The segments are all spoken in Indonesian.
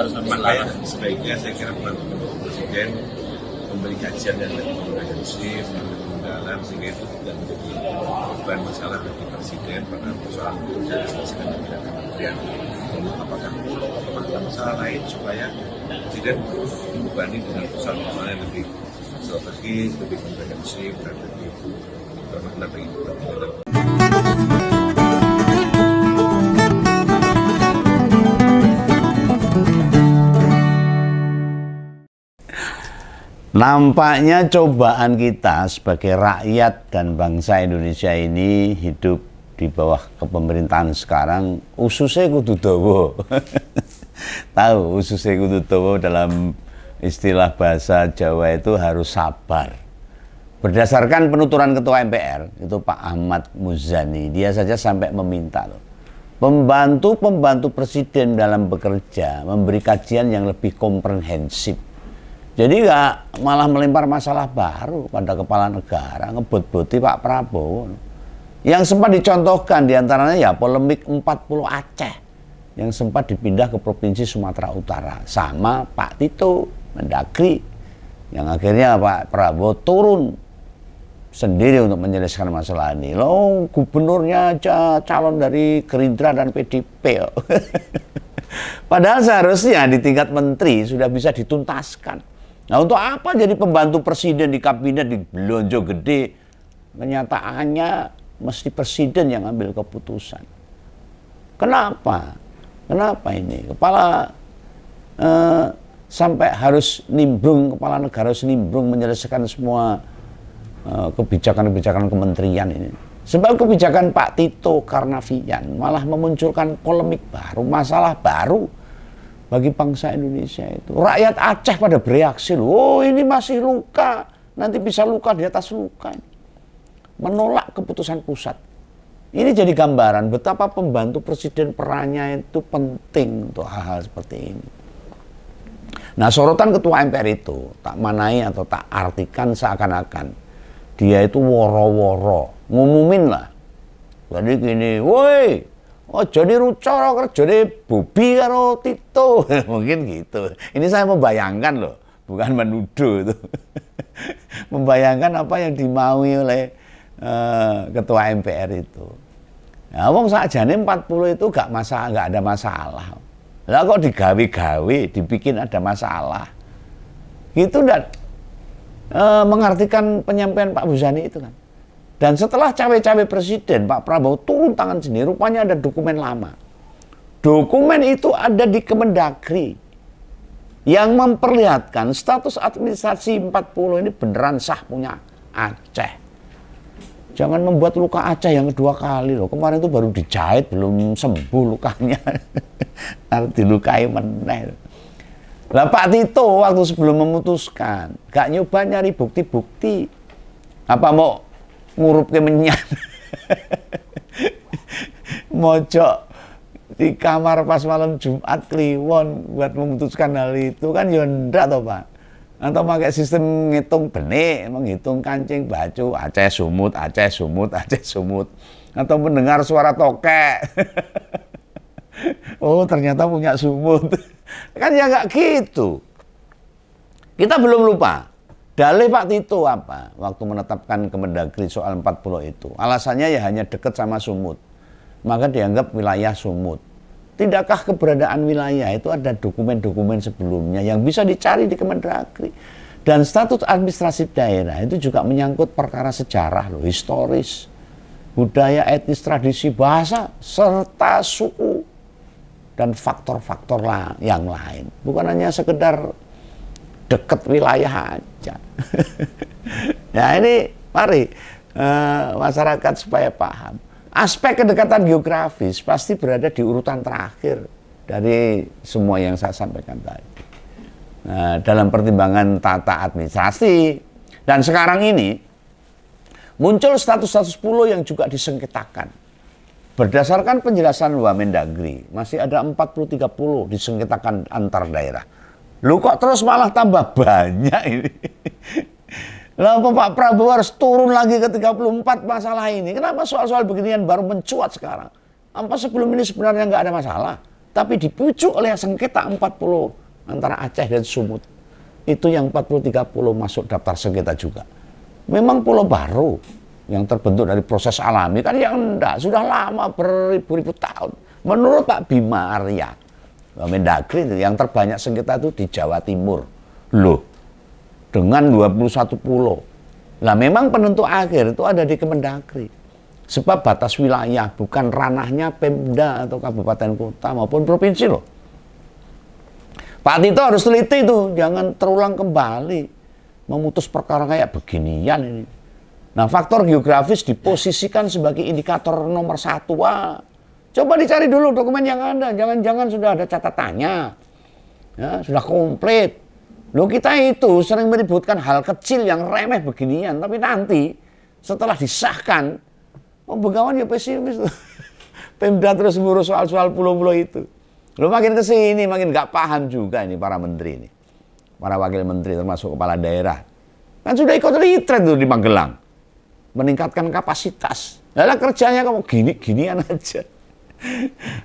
Makanya sebaiknya saya kira Bapak Presiden memberi kajian yang lebih komprehensif, yang lebih mendalam, sehingga itu tidak menjadi bukan masalah bagi Presiden pada persoalan itu bisa diselesaikan di bidang kementerian. Apakah pulau atau ada masalah lain supaya Presiden dibebani dengan persoalan yang lebih strategis, lebih komprehensif, dan lebih bermakna bagi kita. Nampaknya cobaan kita sebagai rakyat dan bangsa Indonesia ini hidup di bawah kepemerintahan sekarang ususnya kudu dawa. Tahu ususnya kudu dawa dalam istilah bahasa Jawa itu harus sabar. Berdasarkan penuturan Ketua MPR itu Pak Ahmad Muzani, dia saja sampai meminta loh, pembantu Presiden dalam bekerja memberi kajian yang lebih komprehensif. Jadi nggak malah melempar masalah baru pada kepala negara, ngebut-buti Pak Prabowo. Yang sempat dicontohkan diantaranya ya polemik 40 Aceh yang sempat dipindah ke Provinsi Sumatera Utara sama Pak Tito Mendagri, yang akhirnya Pak Prabowo turun sendiri untuk menyelesaikan masalah ini. Loh, gubernurnya aja calon dari Gerindra dan PDP. Padahal seharusnya di tingkat menteri sudah bisa dituntaskan. Nah, untuk apa jadi pembantu presiden di kabinet di belonjo gede? Kenyataannya mesti presiden yang ambil keputusan. Kenapa? Kenapa ini? Kepala sampai harus nimbrung, kepala negara harus nimbrung menyelesaikan semua kebijakan-kebijakan kementerian ini. Sebab kebijakan Pak Tito Karnavian malah memunculkan polemik baru, masalah baru bagi bangsa Indonesia itu. Rakyat Aceh pada bereaksi, oh ini masih luka, nanti bisa luka di atas luka. Menolak keputusan pusat. Ini jadi gambaran betapa pembantu presiden perannya itu penting untuk hal-hal seperti ini. Nah, sorotan Ketua MPR itu tak manai atau tak artikan seakan-akan dia itu woro-woro, ngumumin lah. Jadi gini, woi, oh jadi rucara kerjane Bobi karo Tito. Mungkin gitu. Ini saya membayangkan loh, bukan menuduh itu. Membayangkan apa yang dimaui oleh Ketua MPR itu. Nah, wong sakjane 40 itu gak ada masalah. Lah kok digawe-gawe, dibikin ada masalah. Itu dan mengartikan penyampaian Pak Muzani itu kan. Dan setelah cawe-cawe presiden, Pak Prabowo turun tangan sendiri, rupanya ada dokumen lama. Dokumen itu ada di Kemendagri yang memperlihatkan status administrasi 40 ini beneran sah punya Aceh. Jangan membuat luka Aceh yang kedua kali loh. Kemarin itu baru dijahit, belum sembuh lukanya. Harus dilukai meneh. Lah Pak Tito waktu sebelum memutuskan, gak nyoba nyari bukti-bukti. Apa mau ngurup ke menyan? Mojok di kamar pas malam Jumat Kliwon buat memutuskan hal itu kan ya ndak toh Pak. Atau pakai sistem ngitung benik, menghitung kancing baju Aceh Sumut, Aceh Sumut, Aceh Sumut. Atau mendengar suara tokek. Oh ternyata punya sumut. Kan ya nggak gitu. Kita belum lupa dalih Pak Tito apa waktu menetapkan Kemendagri soal 40 itu. Alasannya ya hanya dekat sama sumut. Maka dianggap wilayah sumut. Tidakkah keberadaan wilayah itu ada dokumen-dokumen sebelumnya yang bisa dicari di Kemendagri. Dan status administratif daerah itu juga menyangkut perkara sejarah loh, historis, budaya, etnis, tradisi, bahasa, serta suku dan faktor-faktor yang lain. Bukan hanya sekedar dekat wilayah aja. Nah ini mari masyarakat supaya paham. Aspek kedekatan geografis pasti berada di urutan terakhir dari semua yang saya sampaikan tadi. Nah, dalam pertimbangan tata administrasi. Dan sekarang ini muncul status-status pulau yang juga disengketakan. Berdasarkan penjelasan Wamendagri, masih ada 43 pulau disengketakan antar daerah. Lu kok terus malah tambah banyak ini? Lalu Pak Prabowo harus turun lagi ke 34 masalah ini. Kenapa soal-soal beginian baru mencuat sekarang? Apa sebelum ini sebenarnya nggak ada masalah? tapi dipucuk oleh sengketa 40 antara Aceh dan Sumut. Itu yang 40-30 masuk daftar sengketa juga. Memang pulau baru yang terbentuk dari proses alami, kan yang enggak, sudah lama beribu-ribu tahun. Menurut Pak Bima Arya, Mendagri, yang terbanyak sengketa itu di Jawa Timur. Loh, dengan 21 pulau. Lah memang penentu akhir itu ada di Kemendagri. Sebab batas wilayah bukan ranahnya Pemda atau kabupaten kota maupun provinsi loh. Pak Tito harus teliti itu, jangan terulang kembali memutus perkara kayak beginian ini. Nah, faktor geografis diposisikan sebagai indikator nomor 1. Wah, coba dicari dulu dokumen yang ada, jangan-jangan sudah ada catatannya, ya, sudah komplit. Loh, kita itu sering meributkan hal kecil yang remeh beginian, tapi nanti setelah disahkan, Begawan ya pesimis. Pemda terus ngurus soal-soal pulau-pulau itu. Loh, makin kesini makin nggak paham juga ini para menteri ini, para wakil menteri termasuk kepala daerah. Kan sudah ikut retreat tuh di Magelang, meningkatkan kapasitas. Lalu kerjanya kamu gini-ginian aja.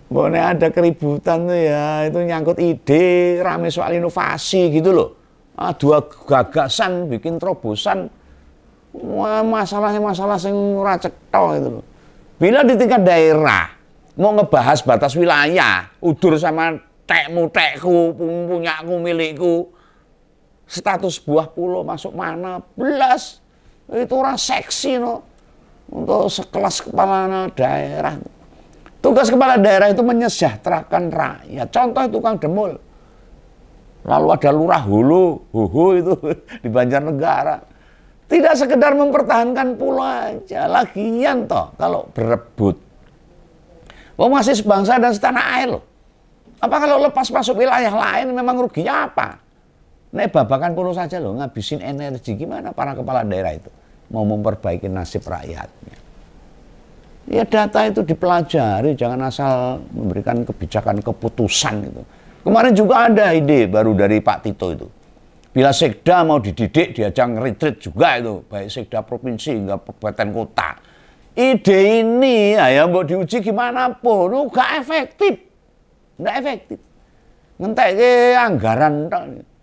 Boleh ada keributan tuh ya, itu nyangkut ide, rame soal inovasi gitu loh. Dua gagasan bikin terobosan. Wah, masalahnya masalah sing ora cetha itu loh. Bila di tingkat daerah mau ngebahas batas wilayah, udur sama tekmu tekku, punyaku milikku, status buah pulau masuk mana, belas itu orang seksi no. Untuk sekelas kepala daerah. Tugas kepala daerah itu menyejahterakan rakyat. Contoh tukang demul. Lalu ada lurah hulu, itu di Banjarnegara. Tidak sekedar mempertahankan pulau aja. Lagian toh kalau berebut. Masih sebangsa dan setanah air loh. Apa kalau lepas masuk wilayah lain memang ruginya apa? Nek babakan pulau saja loh, ngabisin energi. Gimana para kepala daerah itu mau memperbaiki nasib rakyatnya? Ya data itu dipelajari, jangan asal memberikan kebijakan keputusan itu. Kemarin juga ada ide baru dari Pak Tito itu. Bila sekda mau dididik diajak retreat juga itu, baik sekda provinsi hingga kabupaten kota. Ide ini ya mau diuji gimana pun, nggak efektif. Nggak efektif. Ngentek anggaran,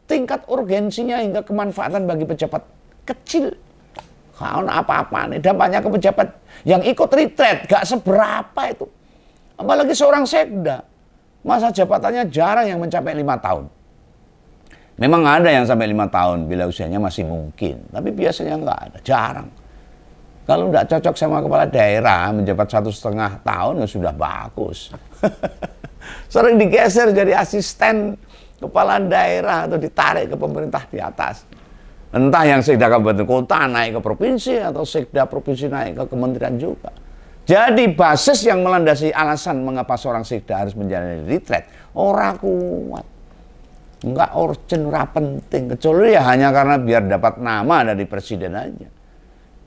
tingkat urgensinya hingga kemanfaatan bagi pejabat kecil. Kalau apa-apa nih, dampaknya ke pejabat yang ikut retreat gak seberapa itu. Apalagi seorang sekda, masa jabatannya jarang yang mencapai 5 tahun. Memang ada yang sampai 5 tahun bila usianya masih mungkin, tapi biasanya nggak ada, jarang. Kalau nggak cocok sama kepala daerah, menjabat 1,5 tahun ya sudah bagus. Sering digeser jadi asisten kepala daerah atau ditarik ke pemerintah di atas. Entah yang sekda kabupaten kota naik ke provinsi atau sekda provinsi naik ke kementerian juga. Jadi basis yang melandasi alasan mengapa seorang sekda harus menjalani retreat ora kuat. Enggak urgent, ora penting, kecuali ya hanya karena biar dapat nama dari presiden aja.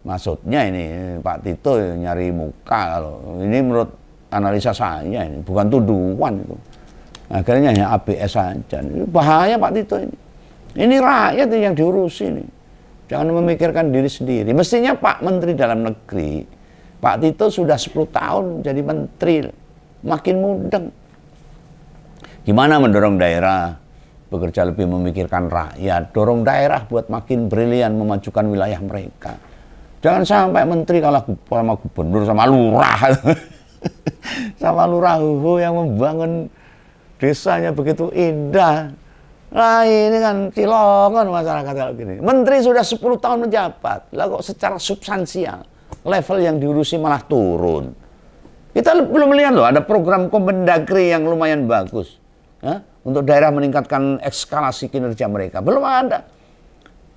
Maksudnya ini Pak Tito nyari muka kalau ini menurut analisa saya ini bukan tuduhan itu. Akhirnya hanya ABS saja. Ini bahaya Pak Tito ini. Ini rakyat yang diurusi nih. Jangan memikirkan diri sendiri. Mestinya Pak Menteri Dalam Negeri, Pak Tito sudah 10 tahun jadi menteri, makin mudeng. Gimana mendorong daerah bekerja lebih memikirkan rakyat, dorong daerah buat makin brilian memajukan wilayah mereka. Jangan sampai menteri kalah sama gubernur sama lurah. Sama lurah yang membangun desanya begitu indah. Nah ini kan cilongan masyarakat kalau gini. Menteri sudah 10 tahun menjabat, lah kok secara substansial level yang diurusi malah turun. Kita belum lihat loh ada program Kemendagri yang lumayan bagus untuk daerah meningkatkan eskalasi kinerja mereka. Belum ada.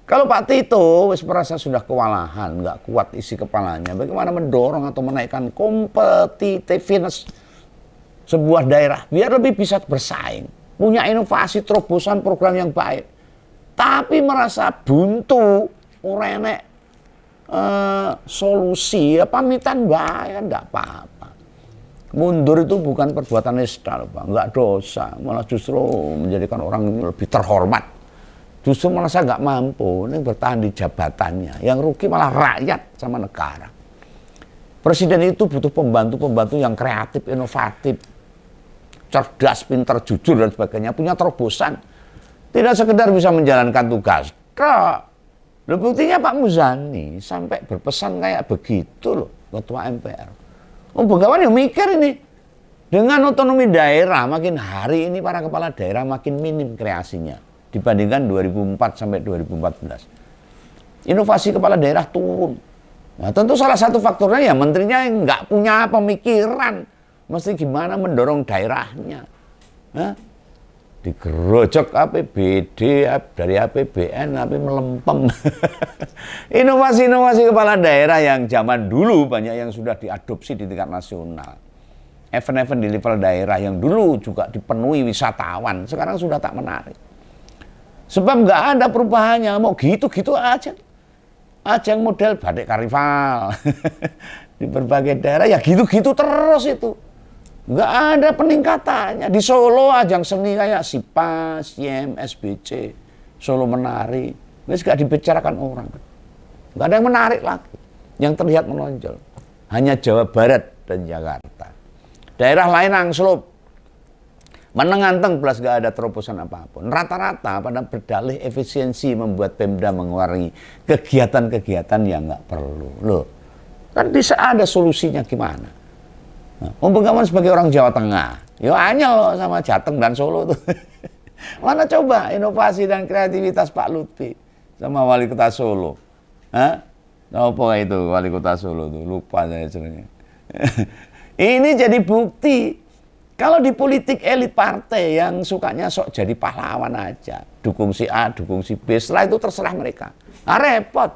Kalau Pak Tito merasa sudah kewalahan, nggak kuat isi kepalanya, bagaimana mendorong atau menaikkan kompetitivitas sebuah daerah biar lebih bisa bersaing, punya inovasi terobosan program yang baik, tapi merasa buntu, ora enek solusi, ya pamitan bae kan nggak apa-apa. Mundur itu bukan perbuatan nista, Pak, nggak dosa, malah justru menjadikan orang lebih terhormat. Justru merasa nggak mampu, ini bertahan di jabatannya. Yang rugi malah rakyat sama negara. Presiden itu butuh pembantu-pembantu yang kreatif, inovatif. cerdas, pintar, jujur dan sebagainya, punya terobosan. Tidak sekedar bisa menjalankan tugas. Loh, buktinya Pak Muzani sampai berpesan kayak begitu loh, Ketua MPR. Begawan yang mikir ini. Dengan otonomi daerah, makin hari ini para kepala daerah makin minim kreasinya dibandingkan 2004 sampai 2014. Inovasi kepala daerah turun. Nah, tentu salah satu faktornya ya menterinya yang nggak punya pemikiran. Mesti gimana mendorong daerahnya. Hah? Digerojok APBD dari APBN tapi melempem. Inovasi-inovasi kepala daerah yang zaman dulu banyak yang sudah diadopsi di tingkat nasional. Event-event di level daerah yang dulu juga dipenuhi wisatawan sekarang sudah tak menarik. Sebab nggak ada perubahannya, mau gitu-gitu aja. Ajang model Batik Karnival di berbagai daerah ya gitu-gitu terus itu. Nggak ada peningkatannya. Di Solo ajang seni kayak SIPA, SIEM, SBC, Solo Menari. Ini nggak dibicarakan orang. Nggak ada yang menarik lagi. Yang terlihat menonjol. Hanya Jawa Barat dan Jakarta. Daerah lain angslup. Menenganteng belas nggak ada terobosan apapun. Rata-rata pada berdalih efisiensi membuat Pemda mengurangi kegiatan-kegiatan yang nggak perlu. Loh, kan bisa ada solusinya gimana? Begawan sebagai orang Jawa Tengah, ya anyel loh sama Jateng dan Solo tuh. Mana coba inovasi dan kreativitas Pak Lutfi sama Wali Kota Solo. Hah? Apa itu Wali Kota Solo tuh? Lupa saya sebenarnya. Ini jadi bukti kalau di politik elit partai yang sukanya sok jadi pahlawan aja, dukung si A, dukung si B, setelah itu terserah mereka. Nah, repot.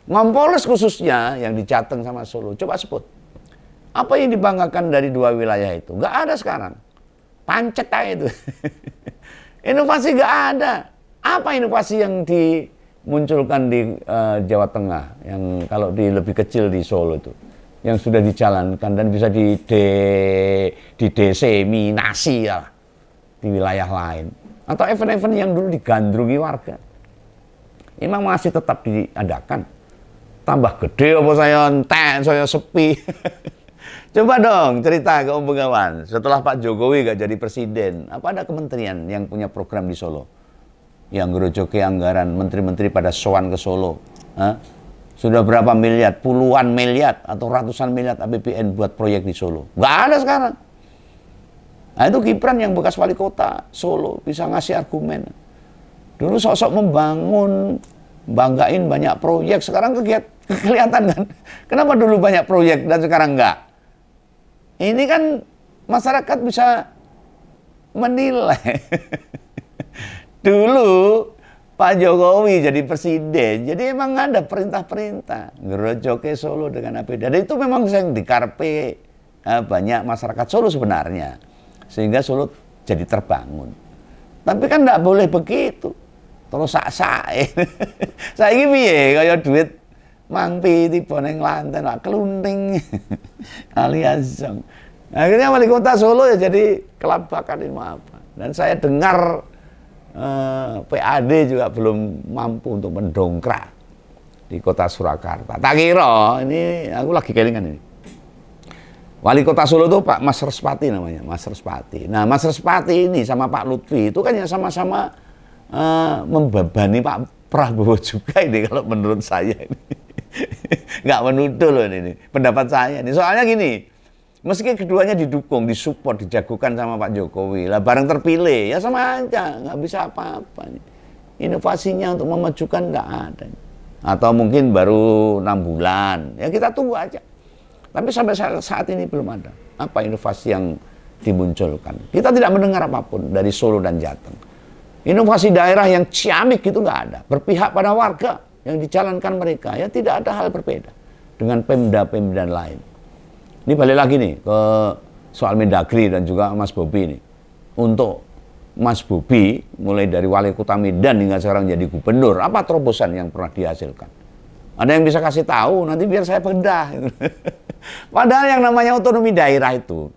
Ngompoles khususnya yang di Jateng sama Solo, coba sebut. Apa yang dibanggakan dari dua wilayah itu? Nggak ada sekarang. Pancet aja itu. Inovasi nggak ada. Apa inovasi yang dimunculkan di Jawa Tengah? Yang kalau di lebih kecil di Solo itu. Yang sudah dijalankan dan bisa dideseminasi ya, di wilayah lain. Atau event-event yang dulu digandrungi warga. Memang masih tetap diadakan. Tambah gede apa saya entek, saya sepi. Coba dong cerita ke Om Begawan, setelah Pak Jokowi gak jadi presiden, apa ada kementerian yang punya program di Solo? Yang ngerojoki anggaran, menteri-menteri pada sowan ke Solo. Hah? Sudah berapa miliar, puluhan miliar atau ratusan miliar APBN buat proyek di Solo. Gak ada sekarang. Nah itu Gibran yang bekas wali kota Solo, bisa ngasih argumen. Dulu sok-sok membangun, banggain banyak proyek, sekarang kelihatan kan? Kenapa dulu banyak proyek dan sekarang enggak? Ini kan masyarakat bisa menilai. Dulu Pak Jokowi jadi presiden, jadi emang ada perintah-perintah ngerojoke Solo dengan APBD. Dan itu memang yang dikarpe banyak masyarakat Solo sebenarnya, sehingga Solo jadi terbangun. Tapi kan nggak boleh begitu, terus sak-sae. Saiki piye kaya duit mangpi tiba ning lantai lak kelunting alias zong. Akhirnya wali kota Solo ya jadi kelabakan ini apa. Dan saya dengar PAD juga belum mampu untuk mendongkrak di kota Surakarta. Tak kira ini aku lagi kelingan ini. Wali kota Solo itu Pak Mas Respati namanya, Mas Respati. Nah, Mas Respati ini sama Pak Lutfi itu kan ya sama-sama membebani Pak Prabowo juga ini kalau menurut saya ini. Nggak menuduh loh ini pendapat saya ini. Soalnya gini, meski keduanya didukung, disupport, dijagokan sama Pak Jokowi, lah bareng terpilih ya sama aja, nggak bisa apa-apa. Inovasinya untuk memajukan nggak ada. Atau mungkin baru 6 bulan, ya kita tunggu aja. Tapi sampai saat ini belum ada. Apa inovasi yang dimunculkan? Kita tidak mendengar apapun dari Solo dan Jateng. Inovasi daerah yang ciamik itu nggak ada. Berpihak pada warga yang dijalankan mereka, ya tidak ada hal berbeda dengan Pemda-Pemda lain. Ini balik lagi nih ke soal Mendagri dan juga Mas Bobi nih. Untuk Mas Bobi, mulai dari wali kota Medan hingga sekarang jadi gubernur, apa terobosan yang pernah dihasilkan? Ada yang bisa kasih tahu, nanti biar saya bedah. Padahal yang namanya otonomi daerah itu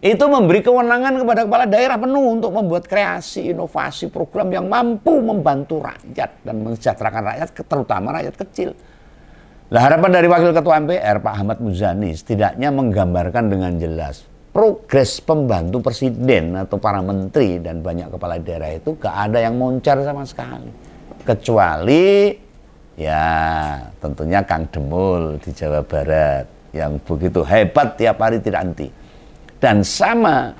memberi kewenangan kepada kepala daerah penuh untuk membuat kreasi, inovasi, program yang mampu membantu rakyat dan mensejahterakan rakyat, terutama rakyat kecil. Nah, harapan dari Wakil Ketua MPR, Pak Ahmad Muzani, setidaknya menggambarkan dengan jelas progres pembantu presiden atau para menteri dan banyak kepala daerah itu gak ada yang moncar sama sekali. Kecuali ya tentunya Kang Demul di Jawa Barat yang begitu hebat tiap hari tidak henti. Dan sama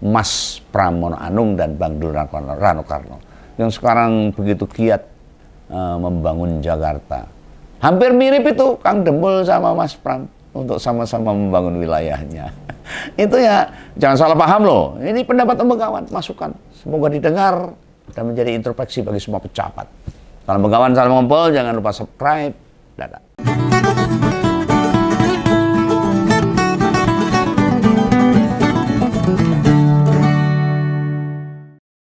Mas Pramono Anung dan Bang Dul Rano Karno yang sekarang begitu giat membangun Jakarta. Hampir mirip itu Kang Demul sama Mas Pram untuk sama-sama membangun wilayahnya. Itu ya jangan salah paham loh. Ini pendapat kawan, masukan. Semoga didengar dan menjadi introspeksi bagi semua pejabat. Salam Begawan, salam ngompol, jangan lupa subscribe. Dadah.